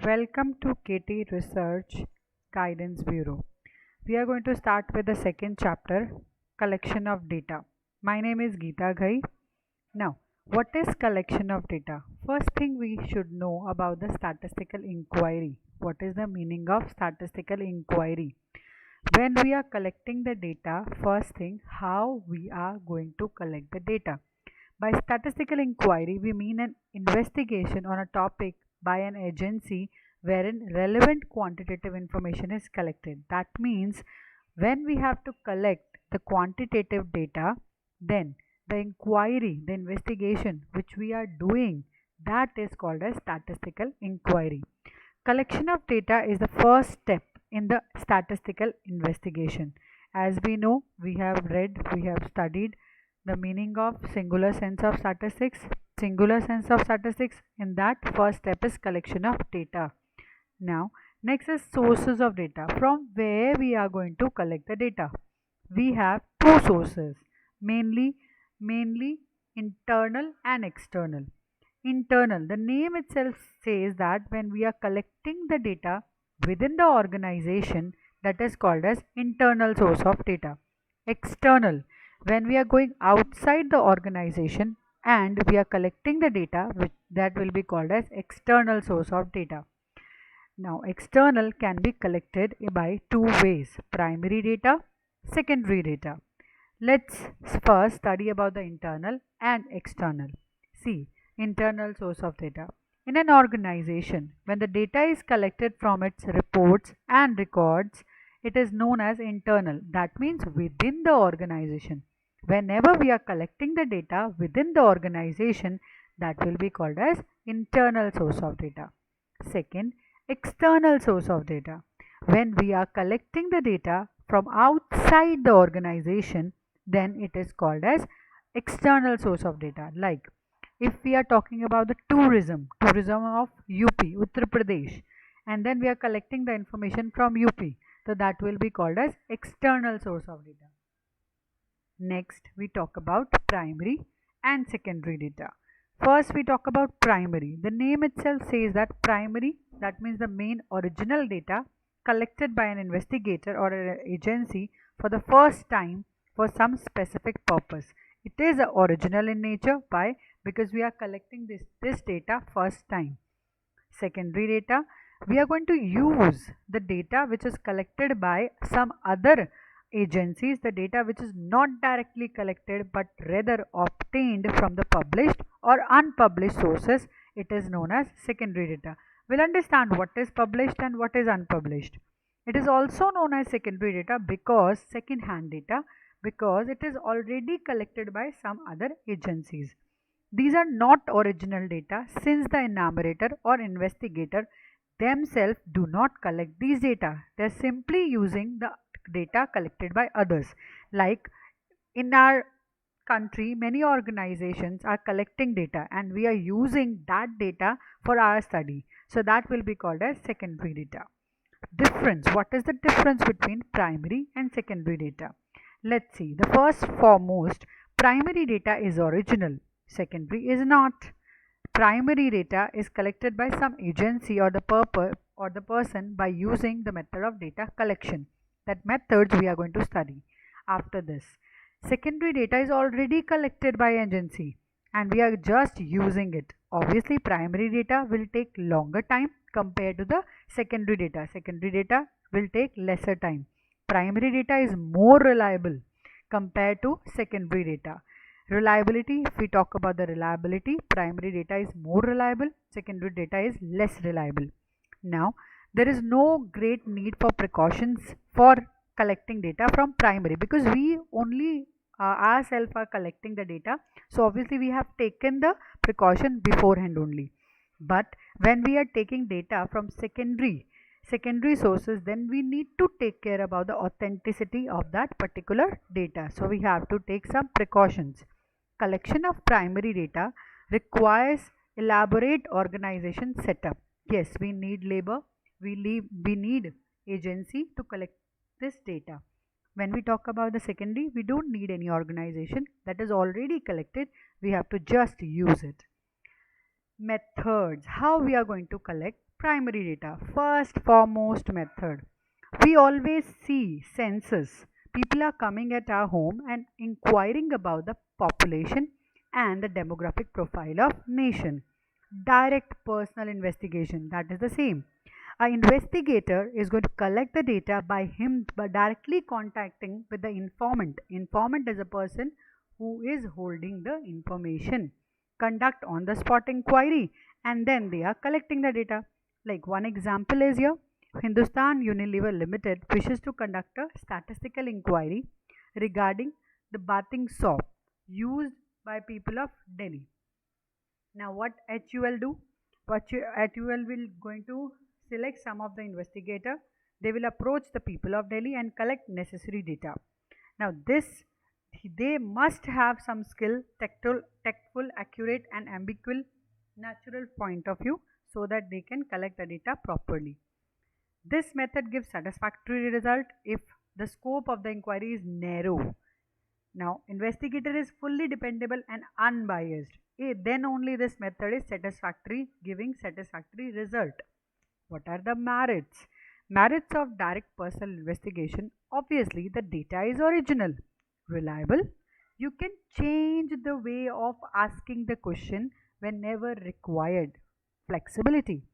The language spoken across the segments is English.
Welcome to KT Research Guidance Bureau. We are going to start with the second chapter, collection of data. My name is Geeta Ghai. Now, what is collection of data? First thing we should know about the statistical inquiry. What is the meaning of statistical inquiry? When we are collecting the data, first thing, how we are going to collect the data. By statistical inquiry, we mean an investigation on a topic by an agency wherein relevant quantitative information is collected. That means when we have to collect the quantitative data, then the inquiry, the investigation which we are doing, that is called as statistical inquiry. Collection of data is the first step in the statistical investigation. As we know, we have read, we have studied the meaning of singular sense of statistics. Singular sense of statistics, in that first step is collection of data. Now, next is sources of data. From where we are going to collect the data? We have two sources, mainly internal and external. Internal, the name itself says that when we are collecting the data within the organization, that is called as internal source of data. External, when we are going outside the organization and we are collecting the data, that will be called as external source of data. Now, external can be collected by two ways, primary data, secondary data. Let's first study about the internal and external. See, internal source of data. In an organization, when the data is collected from its reports and records, it is known as internal. That means within the organization. Whenever we are collecting the data within the organization, that will be called as internal source of data. Second, external source of data. When we are collecting the data from outside the organization, then it is called as external source of data. Like if we are talking about the tourism of UP, Uttar Pradesh, and then we are collecting the information from UP, so that will be called as external source of data. Next, we talk about primary and secondary data. First, we talk about primary. The name itself says that primary, that means the main original data collected by an investigator or an agency for the first time for some specific purpose. It is original in nature. Why? Because we are collecting this data first time. Secondary data, we are going to use the data which is collected by some other agencies, the data which is not directly collected but rather obtained from the published or unpublished sources. It is known as secondary data. We'll understand what is published and what is unpublished. It is also known as secondary data because second hand data, because it is already collected by some other agencies. These are not original data since the enumerator or investigator themselves do not collect these data. They are simply using the data collected by others. Like in our country, many organizations are collecting data and we are using that data for our study. So that will be called as secondary data. Difference. What is the difference between primary and secondary data? Let's see. The first foremost, primary data is original, secondary is not. Primary data is collected by some agency or the person by using the method of data collection. That methods we are going to study after this. Secondary data is already collected by agency and we are just using it. Obviously, primary data will take longer time compared to the secondary data. Secondary data will take lesser time. Primary data is more reliable compared to secondary data. Reliability, if we talk about the reliability, primary data is more reliable, secondary data is less reliable. Now, there is no great need for precautions for collecting data from primary because we only ourselves are collecting the data. So obviously we have taken the precaution beforehand only. But when we are taking data from secondary sources, then we need to take care about the authenticity of that particular data. So we have to take some precautions. Collection of primary data requires elaborate organization setup. Yes, we need labor, we need agency to collect this data. When we talk about the secondary, we don't need any organization, that is already collected, we have to just use it. Methods, how we are going to collect Primary data, first foremost method. We always see census. People are coming at our home and inquiring about the population and the demographic profile of nation. Direct personal investigation, that is the same. An investigator is going to collect the data by directly contacting with the informant. Informant is a person who is holding the information. Conduct on the spot inquiry, and then they are collecting the data. Like one example is here, Hindustan Unilever Limited wishes to conduct a statistical inquiry regarding the bathing soap used by people of Delhi. Now what HUL do? HUL will going to select some of the investigator. They will approach the people of Delhi and collect necessary data. Now this, they must have some skill, tactful, accurate and ambiguous natural point of view so that they can collect the data properly. This method gives satisfactory result if the scope of the inquiry is narrow. Now, investigator is fully dependable and unbiased. Then only this method is satisfactory, giving satisfactory result. What are the merits? Merits of direct personal investigation. Obviously, the data is original, reliable. You can change the way of asking the question whenever required. Flexibility.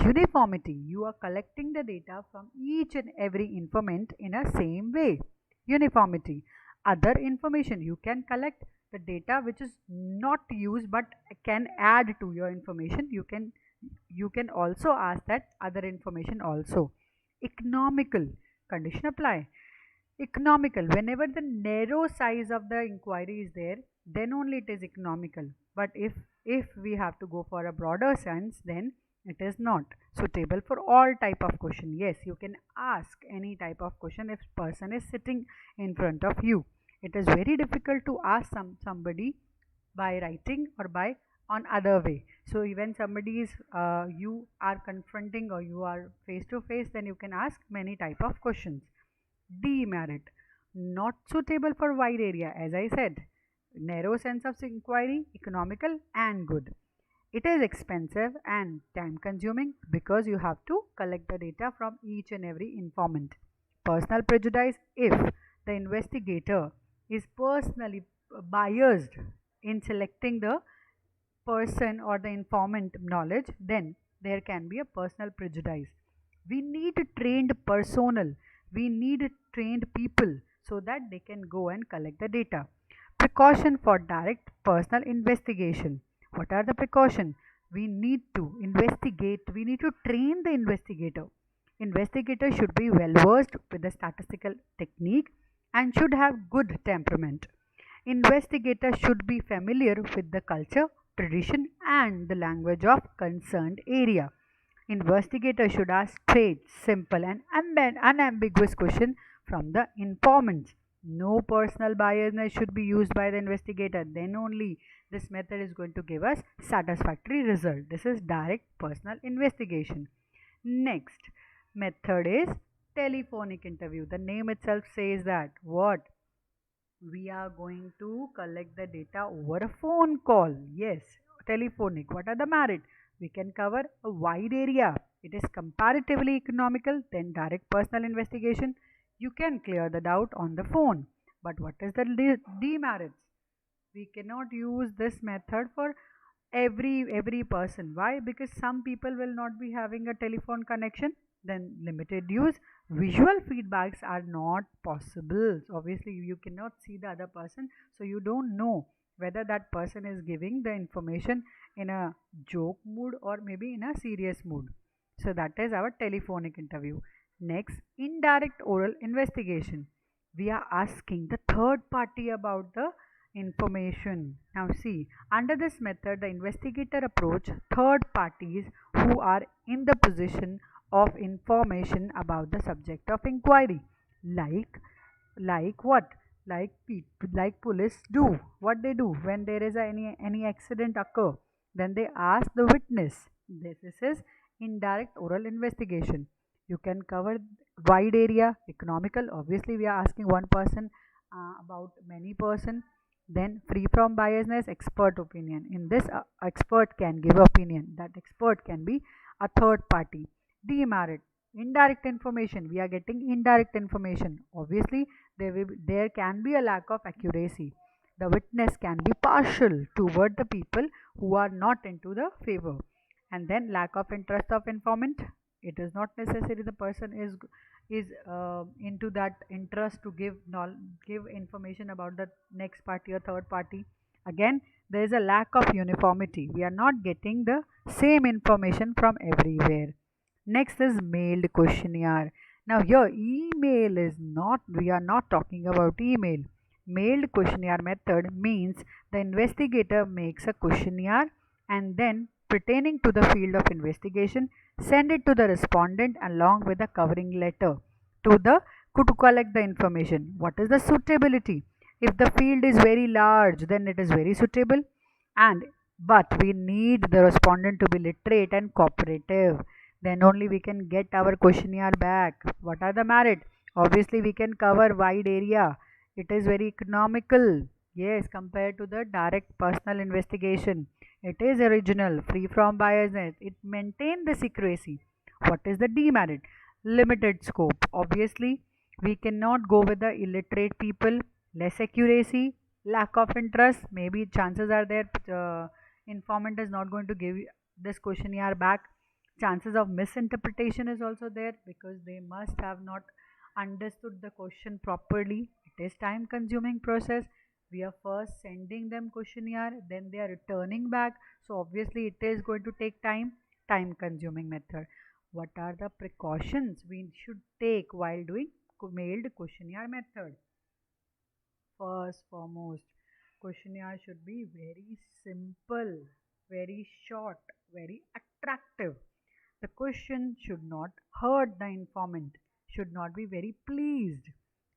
Uniformity. You are collecting the data from each and every informant in a same way. Uniformity. Other information, you can collect the data which is not used but can add to your information. You can also ask that other information also. Economical. Condition apply. Economical. Whenever the narrow size of the inquiry is there, then only it is economical. But if we have to go for a broader sense, then it is not suitable for all type of question. Yes, you can ask any type of question if person is sitting in front of you. It is very difficult to ask somebody by writing or by on other way. So when somebody is you are confronting or you are face to face, then you can ask many type of questions. Demerit. Not suitable for wide area, as I said. Narrow sense of inquiry, economical and good. It is expensive and time consuming because you have to collect the data from each and every informant. Personal prejudice. If the investigator is personally biased in selecting the person or the informant knowledge, then there can be a personal prejudice. We need trained personnel. We need trained people so that they can go and collect the data. Precaution for direct personal investigation. What are the precautions? We need to investigate, we need to train the investigator. Investigator should be well versed with the statistical technique and should have good temperament. Investigator should be familiar with the culture, tradition and the language of concerned area. Investigator should ask straight, simple and unambiguous questions from the informants. No personal biasness should be used by the investigator. Then only this method is going to give us satisfactory result. This is direct personal investigation. Next method is telephonic interview. The name itself says that what? We are going to collect the data over a phone call. Yes, telephonic. What are the merits? We can cover a wide area. It is comparatively economical than direct personal investigation. You can clear the doubt on the phone. But what is the demerits? We cannot use this method for every person. Why? Because some people will not be having a telephone connection, then limited use. Visual feedbacks are not possible. So obviously you cannot see the other person, so you don't know whether that person is giving the information in a joke mood or maybe in a serious mood. So that is our telephonic interview. Next, indirect oral investigation. We are asking the third party about the information. Now see, under this method the investigator approach third parties who are in the position of information about the subject of inquiry. Like what? Like police do. What they do when there is any accident occur, then they ask the witness. This is indirect oral investigation. You can cover wide area. Economical, obviously we are asking one person about many person. Then free from biasness, expert opinion. In this expert can give opinion. That expert can be a third party. Demerit, indirect information. We are getting indirect information. Obviously, there can be a lack of accuracy. The witness can be partial toward the people who are not into the favor. And then lack of interest of informant. It is not necessary the person is into that interest to give information about the next party or third party. Again, there is a lack of uniformity. We are not getting the same information from everywhere. Next is mailed questionnaire. Now here email is not, we are not talking about email. Mailed questionnaire method means the investigator makes a questionnaire and then pertaining to the field of investigation send it to the respondent along with a covering letter to collect the information. What is the suitability? If the field is very large, then it is very suitable, and but we need the respondent to be literate and cooperative. Then only we can get our questionnaire back. What are the merit? Obviously, we can cover wide area. It is very economical. Yes, compared to the direct personal investigation. It is original, free from biasness. It maintains the secrecy. What is the demerit? Limited scope. Obviously, we cannot go with the illiterate people, less accuracy, lack of interest. Maybe chances are there informant is not going to give this questionnaire back. Chances of misinterpretation is also there because they must have not understood the question properly. It is time consuming process. We are first sending them questionnaire, then they are returning back, so obviously it is going to take time consuming method. What are the precautions we should take while doing mailed questionnaire method? First foremost, questionnaire should be very simple, very short, very attractive. The question should not hurt the informant, should not be very pleased.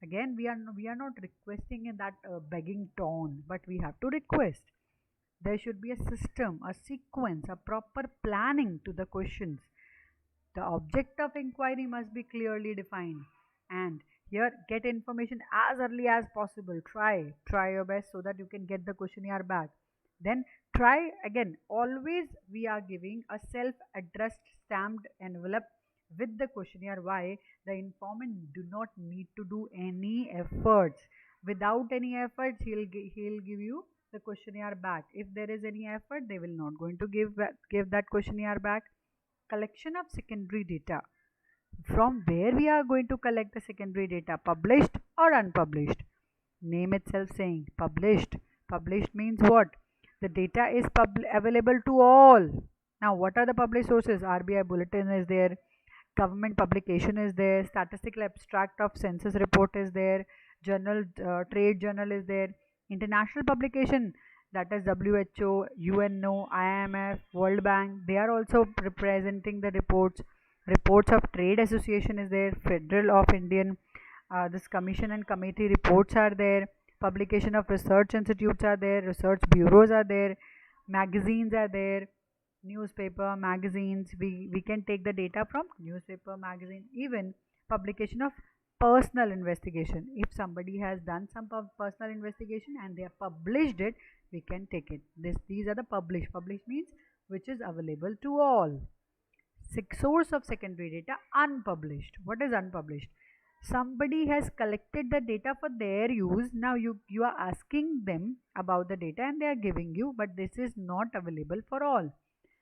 Again, we are not requesting in that begging tone, but we have to request. There should be a system, a sequence, a proper planning to the questions. The object of inquiry must be clearly defined. And here, get information as early as possible. Try your best so that you can get the questionnaire back. Then try again. Always we are giving a self-addressed stamped envelope with the questionnaire. Why? The informant do not need to do any efforts. Without any efforts, he'll give you the questionnaire back. If there is any effort, they will not going to give that questionnaire back. Collection of secondary data. From where we are going to collect the secondary data, published or unpublished? Name itself saying published. Published means what? The data is available to all. Now what are the published sources? RBI bulletin is there, government publication is there, statistical abstract of census report is there, journal trade journal is there, international publication, that is WHO, UNO, IMF, World Bank, they are also representing the reports. Reports of trade association is there, Federal of Indian, this commission and committee reports are there, publication of research institutes are there, research bureaus are there, magazines are there, newspaper, magazines. We can take the data from newspaper, magazine, even publication of personal investigation. If somebody has done some personal investigation and they have published it, we can take it. These are the published. Published means which is available to all. Source of secondary data, unpublished. What is unpublished? Somebody has collected the data for their use. Now you are asking them about the data and they are giving you, but this is not available for all.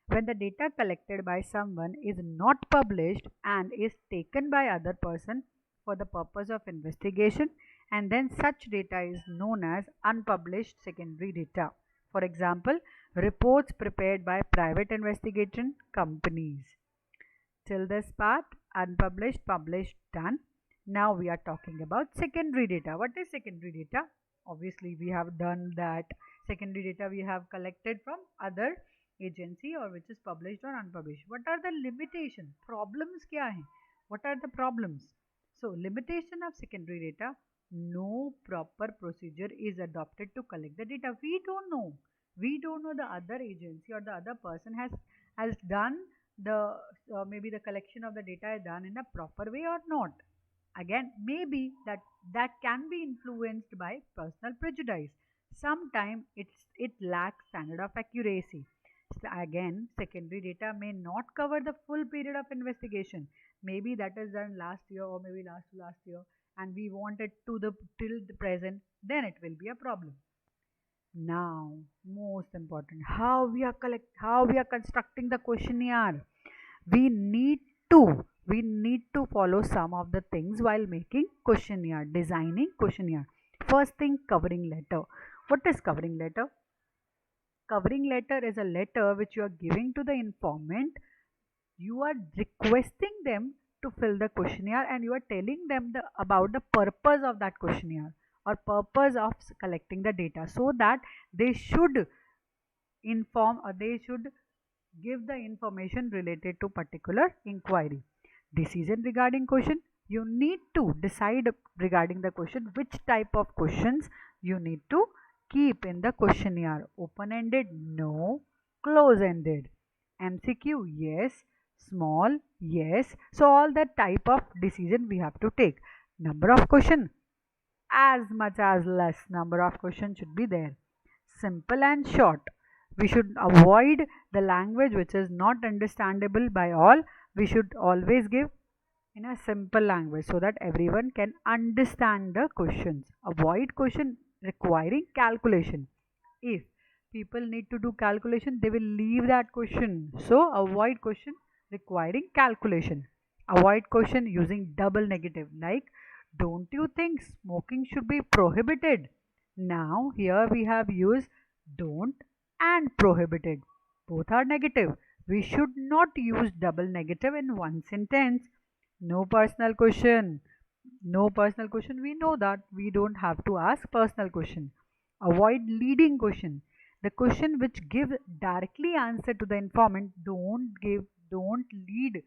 When the data collected by someone is not published and is taken by other person for the purpose of investigation, and then such data is known as unpublished secondary data. For example, reports prepared by private investigation companies. Till this part, unpublished, published, done. Now we are talking about secondary data. What is secondary data? Obviously, we have done that. Secondary data we have collected from other agency or which is published or unpublished. What are the limitations? Problems kya hai? What are the problems? So, limitation of secondary data. No proper procedure is adopted to collect the data. We don't know. We don't know the other agency or the other person has done the maybe the collection of the data is done in a proper way or not. Again, maybe that can be influenced by personal prejudice. Sometimes it lacks standard of accuracy. Again, secondary data may not cover the full period of investigation. Maybe that is done last year or maybe last to last year, and we want it to the till the present, then it will be a problem. Now, most important, how we are constructing the questionnaire. We need we need to follow some of the things while making questionnaire, designing questionnaire. First thing, covering letter. What is covering letter? Covering letter is a letter which you are giving to the informant. You are requesting them to fill the questionnaire and you are telling them about the purpose of that questionnaire or purpose of collecting the data, so that they should inform or they should give the information related to particular inquiry. Decision regarding question, you need to decide regarding the question which type of questions you need to keep in the questionnaire. Open-ended, no. Close-ended, MCQ, yes. Small, yes. So all that type of decision we have to take. Number of question, as much as less number of questions should be there. Simple and short. We should avoid the language which is not understandable by all. We should always give in a simple language so that everyone can understand the questions. Avoid question requiring calculation. If people need to do calculation, they will leave that question. So avoid question requiring calculation. Avoid question using double negative, like don't you think smoking should be prohibited? Now here we have used don't and prohibited. Both are negative. We should not use double negative in one sentence. No personal question. No personal question. We know that we don't have to ask personal question. Avoid leading question. The question which gives directly answer to the informant, don't lead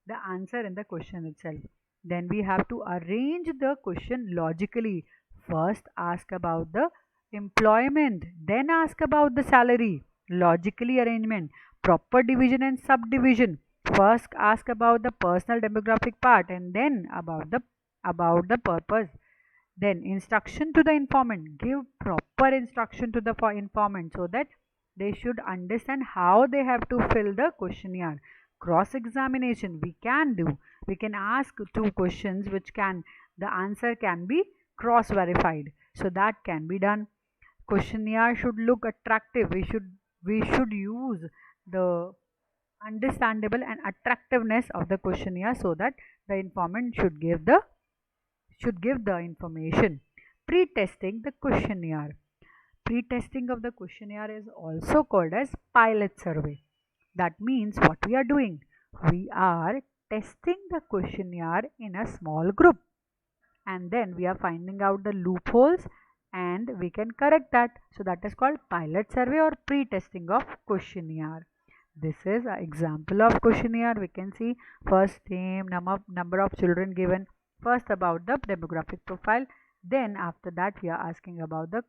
the answer in the question itself. Then we have to arrange the question logically. First ask about the employment, then ask about the salary. Logically arrangement, proper division and subdivision. First ask about the personal demographic part and then about the purpose. Then instruction to the informant, give proper instruction to the informant so that they should understand how they have to fill the questionnaire. Cross examination we can do. We can ask two questions which can the answer can be cross verified, so that can be done. Questionnaire should look attractive. We should use the understandable and attractiveness of the questionnaire so that the informant should give the information. Pre-testing the questionnaire. Pre-testing of the questionnaire is also called as pilot survey. That means what we are doing, we are testing the questionnaire in a small group and then we are finding out the loopholes and we can correct that. So that is called pilot survey or pre-testing of questionnaire. This is an example of questionnaire. We can see first name, number of children given, first about the demographic profile, then after that we are asking about the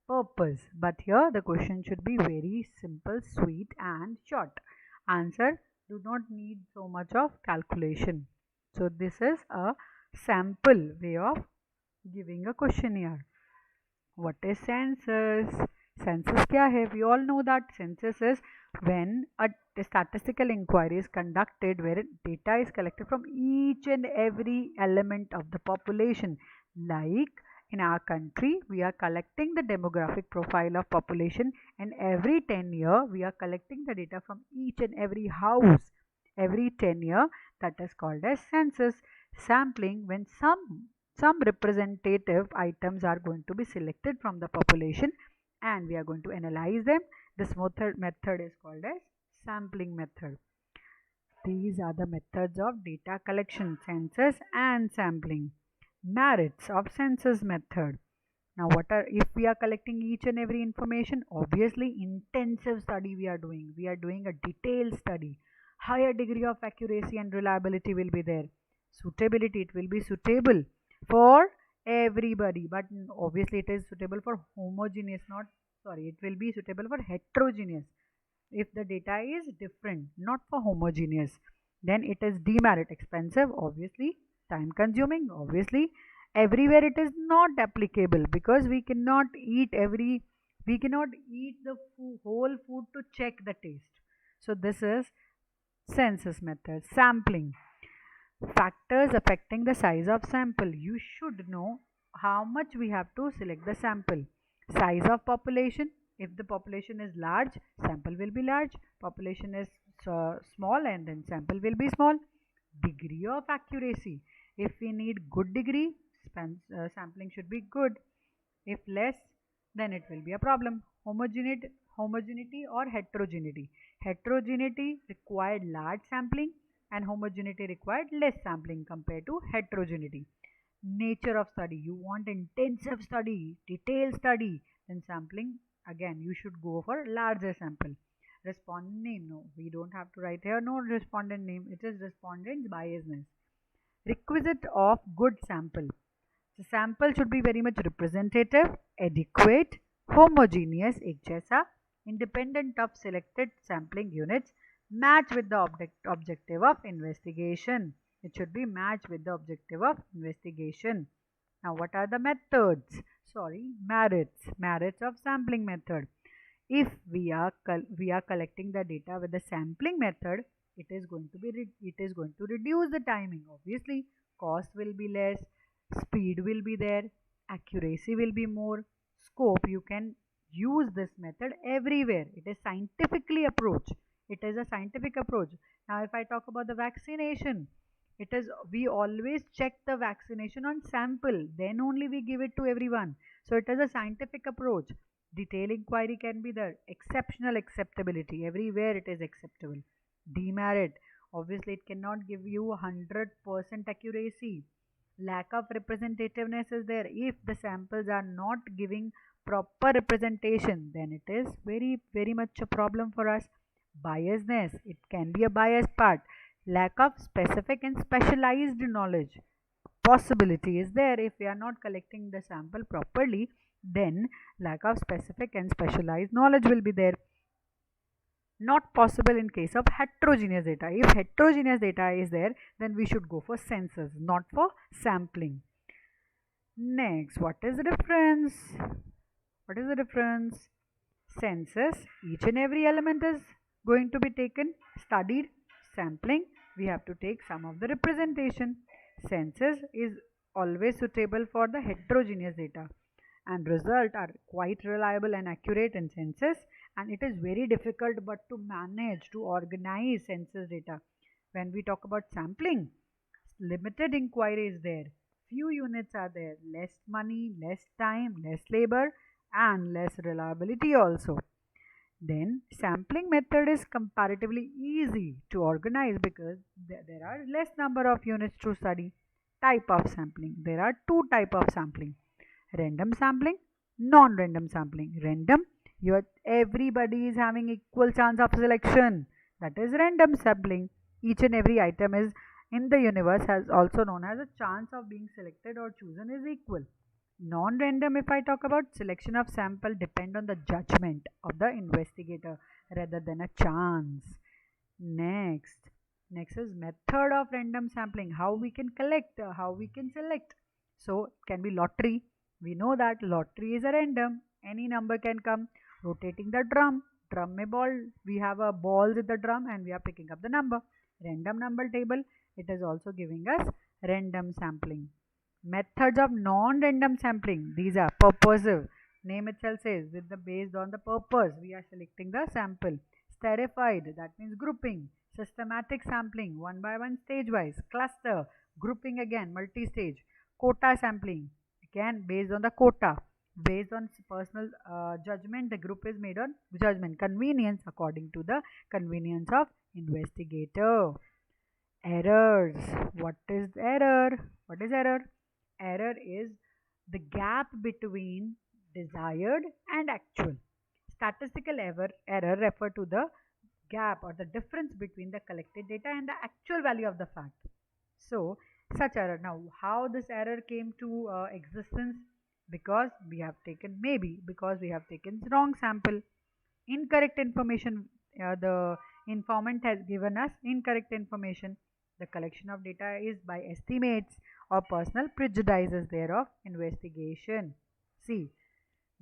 purpose. But here the question should be very simple, sweet and short. Answer do not need so much of calculation. So this is a sample way of giving a questionnaire. What is census? Census kya hai? We all know that census is when a statistical inquiry is conducted where data is collected from each and every element of the population. Like in our country, we are collecting the demographic profile of population, and every 10 year we are collecting the data from each and every house. Every 10 year, that is called as census. Sampling, when some representative items are going to be selected from the population and we are going to analyze them. This method is called as sampling method. These are the methods of data collection, census and sampling. Merits of census method. Now if we are collecting each and every information, obviously intensive study we are doing. We are doing a detailed study. Higher degree of accuracy and reliability will be there. Suitability, it will be suitable for everybody, but obviously it is suitable for homogeneous, it will be suitable for heterogeneous. If the data is different, not for homogeneous. Then it is demerit, expensive, obviously, time consuming, obviously. Everywhere it is not applicable because we cannot eat We cannot eat the whole food to check the taste. So this is census method. Sampling. Factors affecting the size of sample. You should know how much we have to select the sample. Size of population. If the population is large, sample will be large. Population is small, and then sample will be small. Degree of accuracy. If we need good degree, sampling should be good. If less, then it will be a problem. Homogeneity or heterogeneity. Heterogeneity required large sampling, and homogeneity required less sampling compared to heterogeneity. Nature of study. You want intensive study, detailed study, then sampling, again, you should go for larger sample. Respondent name. No, we don't have to write here no respondent name. It is respondent's biasness. Requisite of good sample. The sample should be very much representative, adequate, homogeneous, एक जैसा, independent of selected sampling units, match with the objective of investigation. It should be matched with the objective of investigation. Now, what are the methods? Merits of sampling method. If we are collecting the data with the sampling method, it is going to reduce the timing. Obviously, cost will be less, speed will be there, accuracy will be more, scope. You can use this method everywhere. It is scientifically approach. It is a scientific approach. Now, if I talk about the vaccination, we always check the vaccination on sample, then only we give it to everyone. So it is a scientific approach. Detailed inquiry can be there. Exceptional acceptability. Everywhere it is acceptable. Demerit. Obviously, it cannot give you 100% accuracy. Lack of representativeness is there. If the samples are not giving proper representation, then it is very, very much a problem for us. Biasness. It can be a biased part. Lack of specific and specialized knowledge. Possibility is there. If we are not collecting the sample properly, then lack of specific and specialized knowledge will be there. Not possible in case of heterogeneous data. If heterogeneous data is there, then we should go for census, not for sampling. Next, what is the difference? Census, each and every element is going to be taken, studied. Sampling, we have to take some of the representation. Census is always suitable for the heterogeneous data, and results are quite reliable and accurate in census, and it is very difficult but to manage, to organize census data. When we talk about sampling, limited inquiry is there, few units are there, less money, less time, less labor, and less reliability also. Then sampling method is comparatively easy to organize because there are less number of units to study. Type of sampling. There are two type of sampling. Random sampling, non-random sampling. Random, everybody is having equal chance of selection. That is random sampling. Each and every item is in the universe has also known as a chance of being selected or chosen is equal. Non-random, if I talk about, selection of sample depend on the judgment of the investigator rather than a chance. Next is method of random sampling. How we can collect, how we can select. So it can be lottery. We know that lottery is a random. Any number can come. Rotating the drum mein ball. We have a balls in the drum and we are picking up the number. Random number table. It is also giving us random sampling. Methods of non-random sampling. These are purposive. Name itself says based on the purpose we are selecting the sample. Stratified, that means grouping. Systematic sampling, one by one, stage wise. Cluster, grouping again, multi-stage. Quota sampling, again based on the quota. Based on personal judgment, the group is made on judgment. Convenience, according to the convenience of investigator. Errors. What is error? Error is the gap between desired and actual. Statistical error refer to the gap or the difference between the collected data and the actual value of the fact. So, such error. Now, how this error came to existence? Because we have taken wrong sample. Incorrect information. The informant has given us incorrect information. The collection of data is by estimates or personal prejudices thereof investigation. See,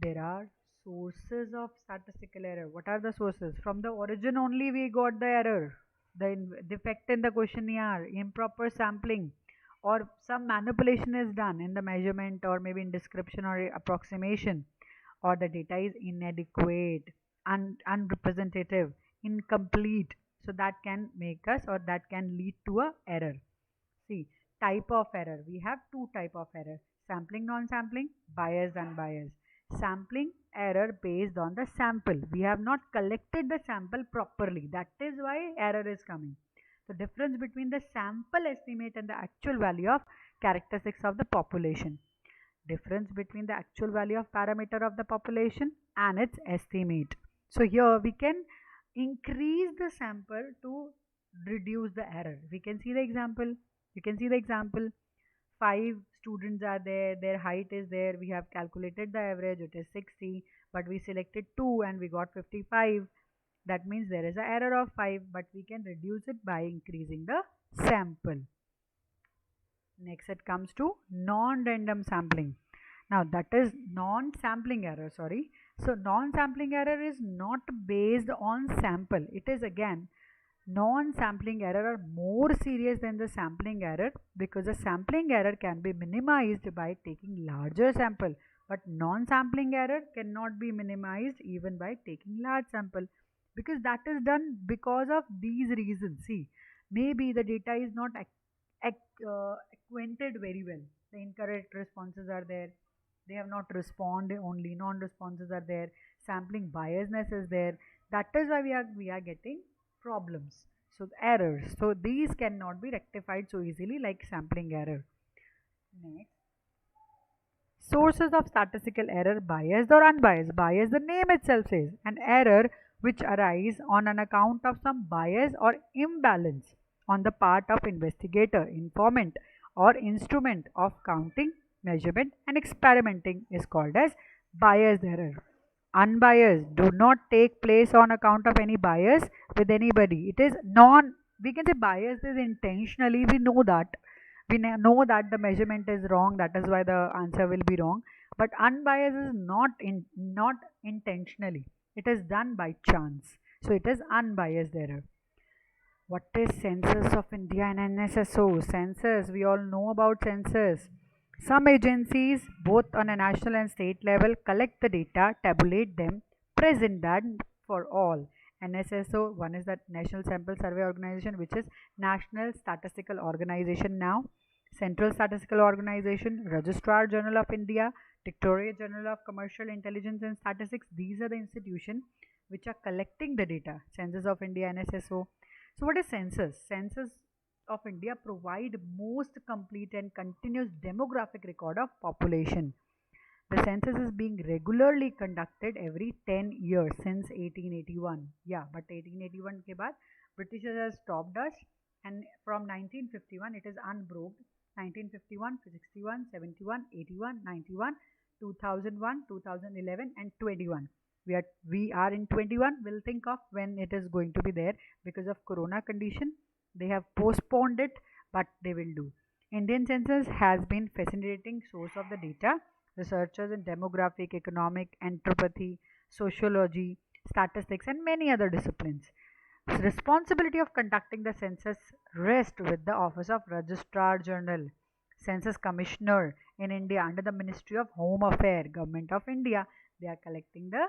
there are sources of statistical error. What are the sources? From the origin only we got the error, the defect in the questionnaire, improper sampling, or some manipulation is done in the measurement or maybe in description or approximation, or the data is inadequate, unrepresentative, incomplete. So that can make us, or that can lead to a error. See, type of error. We have two type of error: sampling, non-sampling, biased, unbiased. Sampling error based on the sample. We have not collected the sample properly. That is why error is coming. The difference between the sample estimate and the actual value of characteristics of the population. Difference between the actual value of parameter of the population and its estimate. So here we can increase the sample to reduce the error. We can see the example. You can see the example. 5 students are there, their height is there, we have calculated the average, it is 60, but we selected 2 and we got 55. That means there is an error of 5, but we can reduce it by increasing the sample. Next it comes to non-random sampling. Now that is non-sampling error, sorry. So non-sampling error is not based on sample. It is again, non-sampling error are more serious than the sampling error, because the sampling error can be minimized by taking larger sample, but non-sampling error cannot be minimized even by taking large sample, because that is done because of these reasons. See, maybe the data is not acquainted very well. The incorrect responses are there. They have not responded, only non-responses are there. Sampling biasness is there. That is why we are getting problems. So errors. So these cannot be rectified so easily like sampling error. Next, sources of statistical error: biased or unbiased. Bias, the name itself says, an error which arise on an account of some bias or imbalance on the part of investigator, informant, or instrument of counting, measurement, and experimenting is called as biased error. Unbiased do not take place on account of any bias with anybody. It is we can say bias is intentionally, we know that. We know that the measurement is wrong, that is why the answer will be wrong. But unbiased is not intentionally. It is done by chance. So it is unbiased error. What is Census of India and NSSO? Census, we all know about census. Some agencies, both on a national and state level, collect the data, tabulate them, present that for all. NSSO, one is the National Sample Survey Organization, which is National Statistical Organization now. Central Statistical Organization, Registrar General of India, Directorate General of Commercial Intelligence and Statistics. These are the institutions which are collecting the data. Census of India, NSSO. So what is census? Census of India provide most complete and continuous demographic record of population. The census is being regularly conducted every 10 years since 1881. Yeah, but 1881 ke baad Britishers has stopped us, and from 1951 it is unbroken. 1951, 61, 71, 81, 91, 2001, 2011 and 21. We are in 21. We'll think of when it is going to be there. Because of corona condition, they have postponed it, but they will do. Indian census has been fascinating source of the data. Researchers in demographic, economic, anthropology, sociology, statistics, and many other disciplines. The responsibility of conducting the census rests with the Office of Registrar General, Census Commissioner in India under the Ministry of Home Affairs, Government of India. They are collecting the,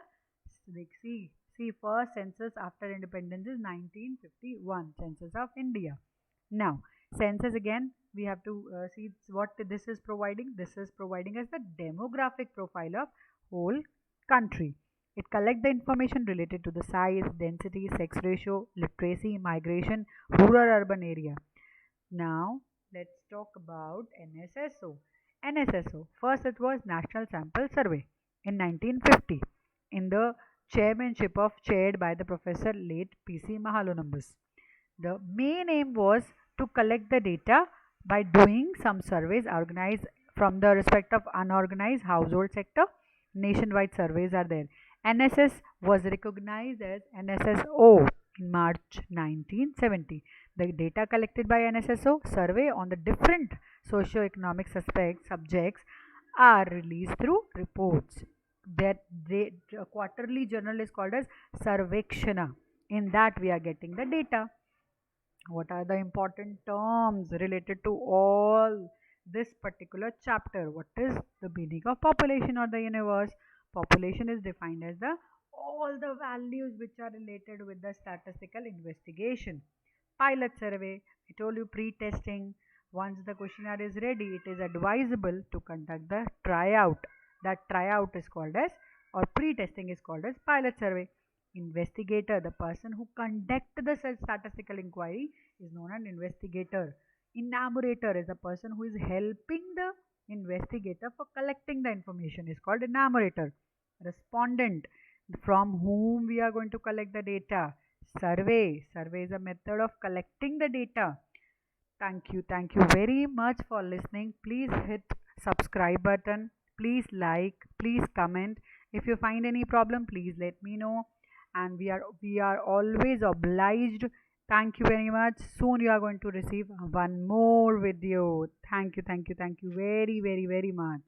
see first census after independence is 1951, Census of India. Now census, again we have to see what this is providing. This is providing us the demographic profile of whole country. It collects the information related to the size, density, sex ratio, literacy, migration, rural urban area. Now let's talk about NSSO. NSSO, first it was National Sample Survey in 1950 in the chairmanship chaired by the Professor late P.C. Mahalanobis. The main aim was to collect the data by doing some surveys organized from the respect of unorganized household sector. Nationwide surveys are there. NSS was recognized as NSSO in March 1970. The data collected by NSSO survey on the different socio-economic subjects are released through reports. That quarterly journal is called as Sarvekshana. In that we are getting the data. What are the important terms related to all this particular chapter? What is the meaning of population or the universe? Population is defined as the all the values which are related with the statistical investigation. Pilot survey, I told you pre-testing. Once the questionnaire is ready, it is advisable to conduct the tryout. That tryout is called as, or pre-testing is called as pilot survey. Investigator, the person who conduct the statistical inquiry, is known as investigator. Enummerator is the person who is helping the investigator for collecting the information, is called enummerator. Respondent, from whom we are going to collect the data. Survey, survey is a method of collecting the data. Thank you very much for listening. Please hit subscribe button, please like, please comment. If you find any problem, please let me know, and we are always obliged. Thank you very much. Soon you are going to receive one more video. Thank you very much.